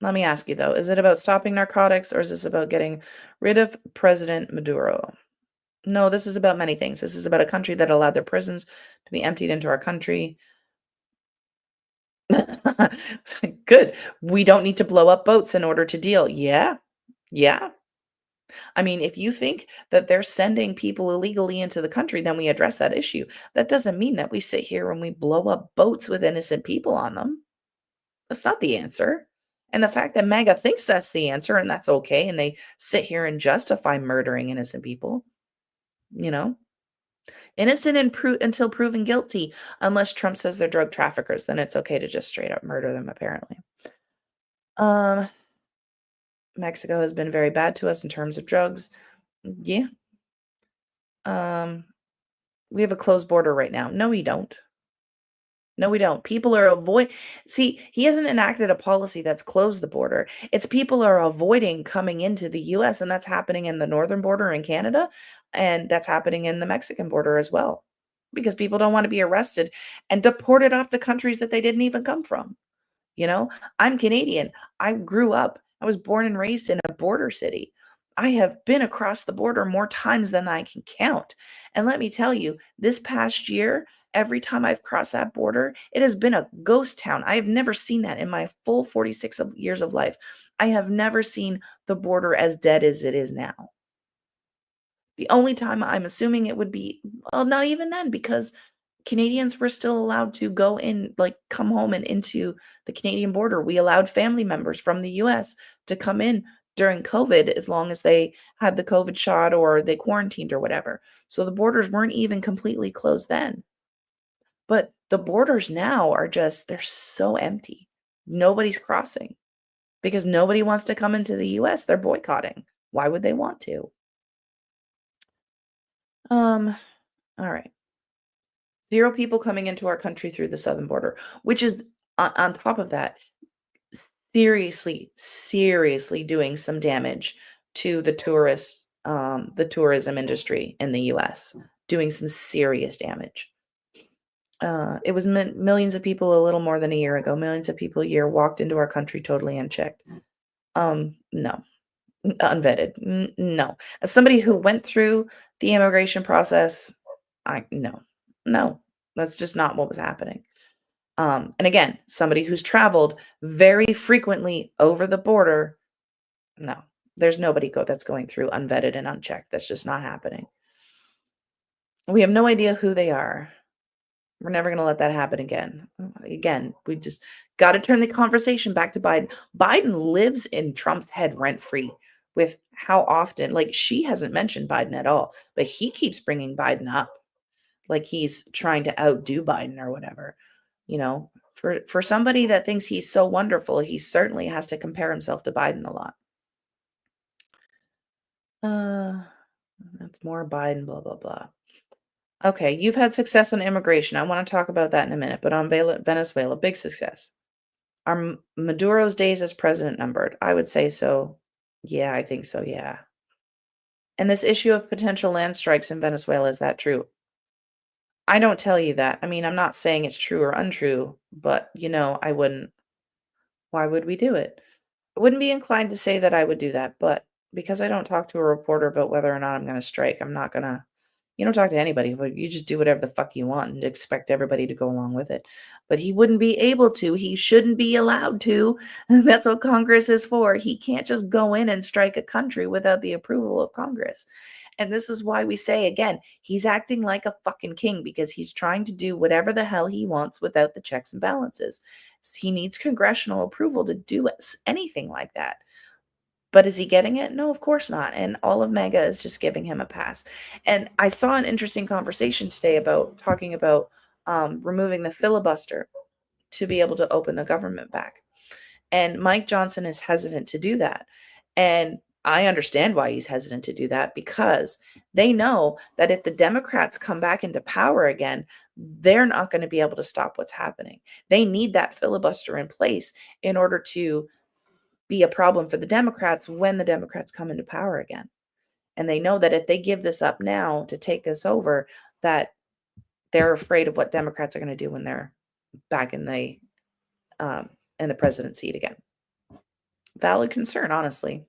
Let me ask you though, is it about stopping narcotics or is this about getting rid of President Maduro? No, this is about many things. This is about a country that allowed their prisons to be emptied into our country. Good. We don't need to blow up boats in order to deal. Yeah. Yeah. I mean, if you think that they're sending people illegally into the country, then we address that issue. That doesn't mean that we sit here and we blow up boats with innocent people on them. That's not the answer. And the fact that MAGA thinks that's the answer and that's okay, and they sit here and justify murdering innocent people, you know, innocent until proven guilty, unless Trump says they're drug traffickers, then it's okay to just straight up murder them, apparently. Um, Mexico has been very bad to us in terms of drugs. Yeah. Um, we have a closed border right now. No, we don't. No, we don't. People are see, he hasn't enacted a policy that's closed the border. It's people are avoiding coming into the US, and that's happening in the northern border in Canada, and that's happening in the Mexican border as well. Because people don't want to be arrested and deported off to countries that they didn't even come from. You know, I'm Canadian. I was born and raised in a border city. I have been across the border more times than I can count. And let me tell you, this past year, every time I've crossed that border, it has been a ghost town. I have never seen that in my full 46 years of life. I have never seen the border as dead as it is now. The only time I'm assuming it would be, well, not even then, because Canadians were still allowed to go in, like, come home and into the Canadian border. We allowed family members from the US to come in during COVID as long as they had the COVID shot or they quarantined or whatever. So the borders weren't even completely closed then. But the borders now are just, they're so empty. Nobody's crossing because nobody wants to come into the US. They're boycotting. Why would they want to? Um, all right. Zero people coming into our country through the southern border, which is on top of that, seriously, seriously doing some damage to the tourism industry in the US, doing some serious damage. It was millions of people a little more than a year ago. Millions of people a year walked into our country totally unchecked. No, unvetted. No. As somebody who went through the immigration process, no, no, that's just not what was happening. And again, somebody who's traveled very frequently over the border, no, there's nobody that's going through unvetted and unchecked. That's just not happening. We have no idea who they are. We're never going to let that happen again. Again, we just got to turn the conversation back to Biden. Biden lives in Trump's head rent free with how often, like, she hasn't mentioned Biden at all, but he keeps bringing Biden up like he's trying to outdo Biden or whatever. For somebody that thinks he's so wonderful, he certainly has to compare himself to Biden a lot. Uh, that's more Biden, blah, blah, blah. Okay, you've had success on immigration. I want to talk about that in a minute, but on Venezuela, big success. Are Maduro's days as president numbered? I would say so. Yeah, I think so. Yeah. And this issue of potential land strikes in Venezuela, is that true? I don't tell you that. I mean, I'm not saying it's true or untrue, but, I wouldn't. Why would we do it? I wouldn't be inclined to say that I would do that, but because I don't talk to a reporter about whether or not I'm gonna strike, I'm not gonna you don't talk to anybody, but you just do whatever the fuck you want and expect everybody to go along with it. But he wouldn't be able to. He shouldn't be allowed to. That's what Congress is for. He can't just go in and strike a country without the approval of Congress. And this is why we say again, he's acting like a fucking king because he's trying to do whatever the hell he wants without the checks and balances. He needs congressional approval to do anything like that. But is he getting it? No, of course not. And all of MAGA is just giving him a pass. And I saw an interesting conversation today about talking about removing the filibuster to be able to open the government back. And Mike Johnson is hesitant to do that. And I understand why he's hesitant to do that because they know that if the Democrats come back into power again, they're not going to be able to stop what's happening. They need that filibuster in place in order to be a problem for the Democrats when the Democrats come into power again. And they know that if they give this up now to take this over, that they're afraid of what Democrats are going to do when they're back in the president's seat again. Valid concern, honestly.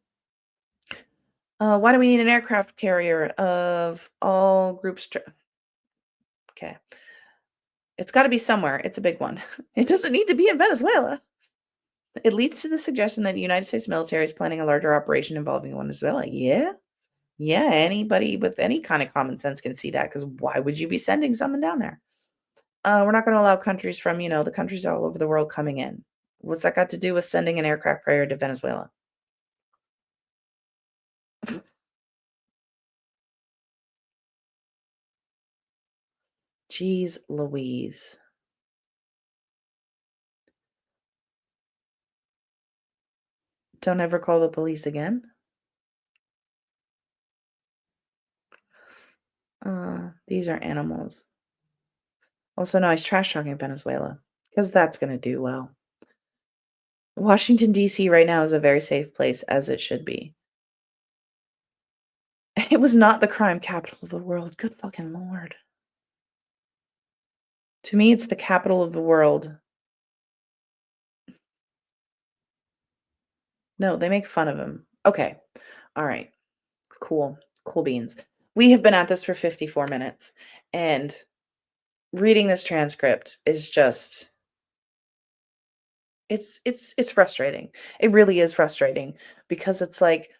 Why do we need an aircraft carrier of all groups? Okay. It's got to be somewhere. It's a big one. It doesn't need to be in Venezuela. It leads to the suggestion that the United States military is planning a larger operation involving Venezuela. Yeah. Yeah, anybody with any kind of common sense can see that because why would you be sending someone down there? We're not going to allow countries from, the countries all over the world coming in. What's that got to do with sending an aircraft carrier to Venezuela? Jeez Louise. Don't ever call the police again? These are animals. Also, no, he's trash talking Venezuela because that's going to do well. Washington, D.C. right now is a very safe place, as it should be. It was not the crime capital of the world. Good fucking Lord. To me, it's the capital of the world. No, they make fun of him. Okay. All right. Cool. Cool beans. We have been at this for 54 minutes, and reading this transcript is just it's frustrating. It really is frustrating because it's like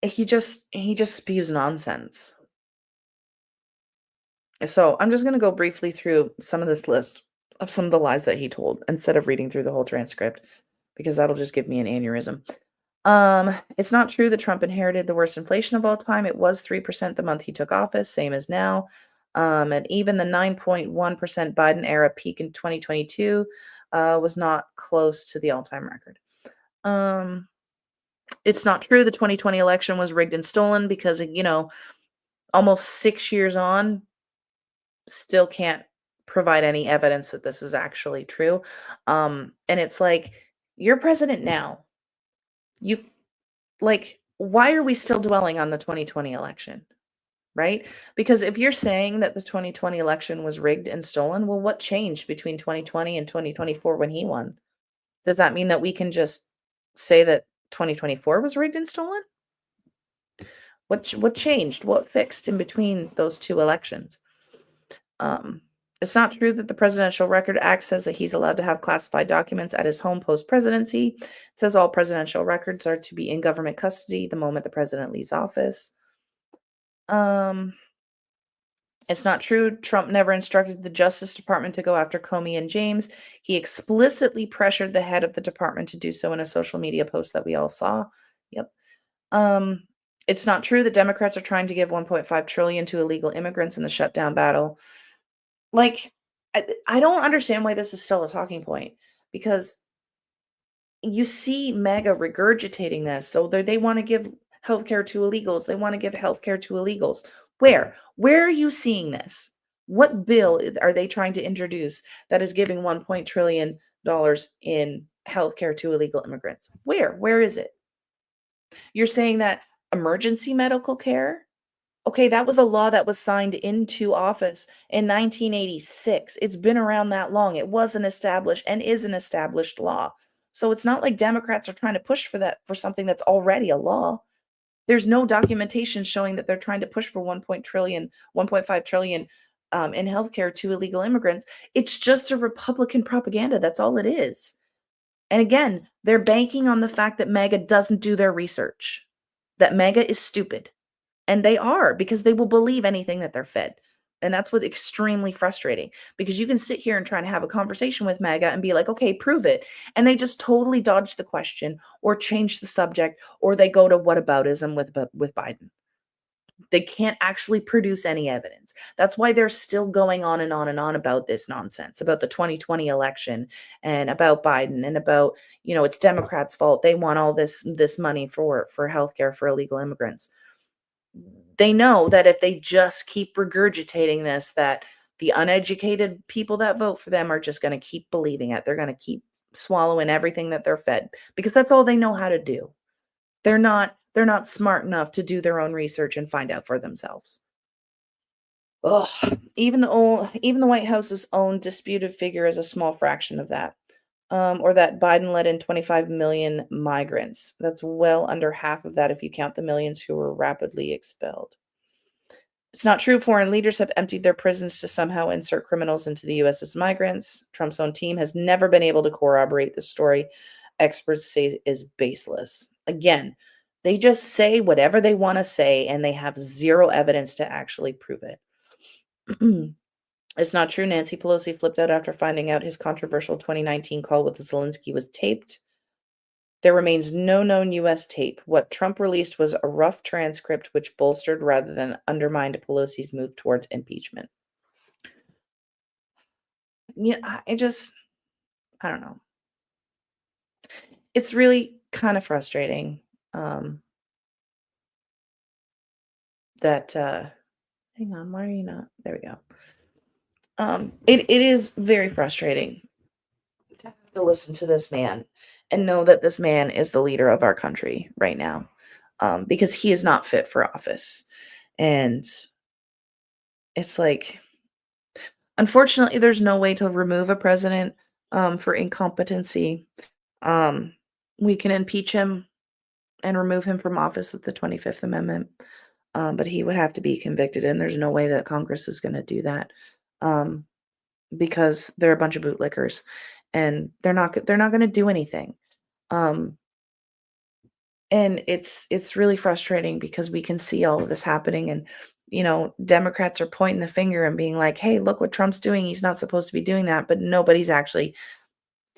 he just spews nonsense. So, I'm just gonna go briefly through some of this list of some of the lies that he told instead of reading through the whole transcript because that'll just give me an aneurysm. It's not true that Trump inherited the worst inflation of all time. It was 3% the month he took office, same as now. And even the 9.1% Biden era peak in 2022 was not close to the all-time record. It's not true the 2020 election was rigged and stolen because, almost 6 years on, still can't provide any evidence that this is actually true. And it's like, you're president now. You Like, why are we still dwelling on the 2020 election, right? Because if you're saying that the 2020 election was rigged and stolen, well, what changed between 2020 and 2024 when he won? Does that mean that we can just say that 2024 was rigged and stolen? What changed? What fixed in between those two elections? Um, it's not true that the Presidential Record Act says that he's allowed to have classified documents at his home post-presidency. It says all presidential records are to be in government custody the moment the president leaves office. Um, it's not true. Trump never instructed the Justice Department to go after Comey and James. He explicitly pressured the head of the department to do so in a social media post that we all saw. Yep. Um, it's not true that Democrats are trying to give 1.5 trillion to illegal immigrants in the shutdown battle. Like, I don't understand why this is still a talking point because you see MAGA regurgitating this. So they want to give healthcare to illegals. They want to give healthcare to illegals. Where? Where are you seeing this? What bill are they trying to introduce that is giving $1 trillion in healthcare to illegal immigrants? Where? Where is it? You're saying that emergency medical care Okay, that was a law that was signed into office in 1986. It's been around that long. It was an established and is an established law. So it's not like Democrats are trying to push for that for something that's already a law. There's no documentation showing that they're trying to push for 1.5 trillion in healthcare to illegal immigrants. It's just a Republican propaganda. That's all it is. And again, they're banking on the fact that MAGA doesn't do their research, that MAGA is stupid. And they are because they will believe anything that they're fed. And that's what's extremely frustrating because you can sit here and try to have a conversation with MAGA and be like, okay, prove it. And they just totally dodge the question or change the subject or they go to whataboutism with Biden. They can't actually produce any evidence. That's why they're still going on and on and on about this nonsense, about the 2020 election and about Biden and about, it's Democrats' fault. They want all this money for healthcare for illegal immigrants. They know that if they just keep regurgitating this, that the uneducated people that vote for them are just going to keep believing it. They're going to keep swallowing everything that they're fed because that's all they know how to do. They're not smart enough to do their own research and find out for themselves. Ugh. Even the White House's own disputed figure is a small fraction of that. Or that Biden let in 25 million migrants. That's well under half of that if you count the millions who were rapidly expelled. It's not true. Foreign leaders have emptied their prisons to somehow insert criminals into the US as migrants. Trump's own team has never been able to corroborate the story. Experts say is baseless. Again, they just say whatever they want to say and they have zero evidence to actually prove it. It's not true. Nancy Pelosi flipped out after finding out his controversial 2019 call with Zelensky was taped. There remains no known US tape. What Trump released was a rough transcript which bolstered rather than undermined Pelosi's move towards impeachment. Yeah, I don't know. It's really kind of frustrating that hang on, why are you not? There we go. It is very frustrating to have to listen to this man and know that this man is the leader of our country right now, because he is not fit for office. And it's like, unfortunately, there's no way to remove a president for incompetency. Um, we can impeach him and remove him from office with the 25th Amendment, but he would have to be convicted, and there's no way that Congress is going to do that um, because they're a bunch of bootlickers, and they're not going to do anything. Um, and it's really frustrating because we can see all of this happening, and Democrats are pointing the finger and being like, "Hey, look what Trump's doing. He's not supposed to be doing that," but nobody's actually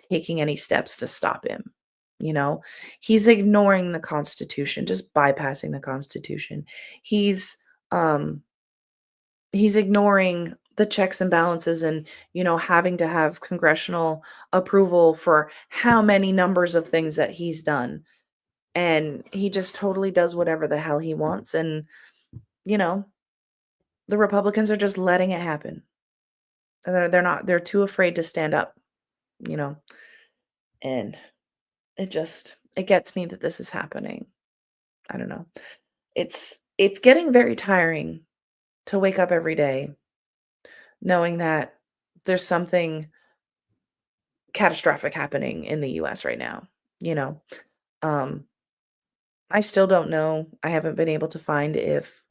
taking any steps to stop him. You know, he's ignoring the Constitution, just bypassing the Constitution. He's um he's ignoring the checks and balances and, having to have congressional approval for how many numbers of things that he's done. And he just totally does whatever the hell he wants. And, you know, the Republicans are just letting it happen. They're too afraid to stand up, you know, and it gets me that this is happening. I don't know. It's getting very tiring to wake up every day knowing that there's something catastrophic happening in the US right now, you know. Um I still don't know. I haven't been able to find if,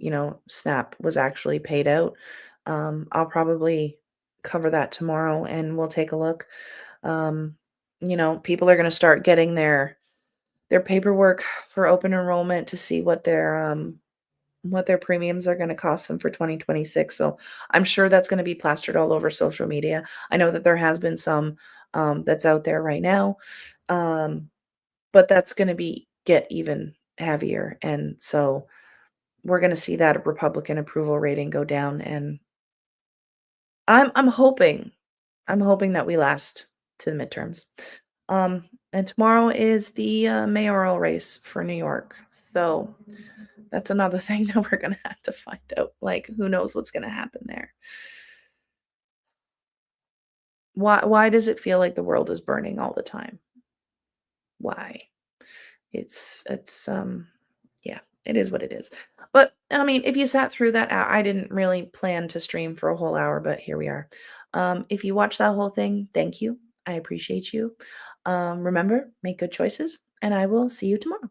SNAP was actually paid out. I'll probably cover that tomorrow and we'll take a look. Um, people are going to start getting their paperwork for open enrollment to see what their premiums are going to cost them for 2026. So I'm sure that's going to be plastered all over social media. I know that there has been some that's out there right now. Um, but that's gonna get even heavier, and so we're gonna see that Republican approval rating go down, and I'm hoping that we last to the midterms. And tomorrow is the, mayoral race for New York, so that's another thing that we're gonna have to find out, like, who knows what's gonna happen there. Why does it feel like the world is burning all the time? Why? It's, yeah. It is what it is. But, I mean, if you sat through that I didn't really plan to stream for a whole hour, but here we are. If you watched that whole thing, thank you. I appreciate you. Remember, make good choices, and I will see you tomorrow.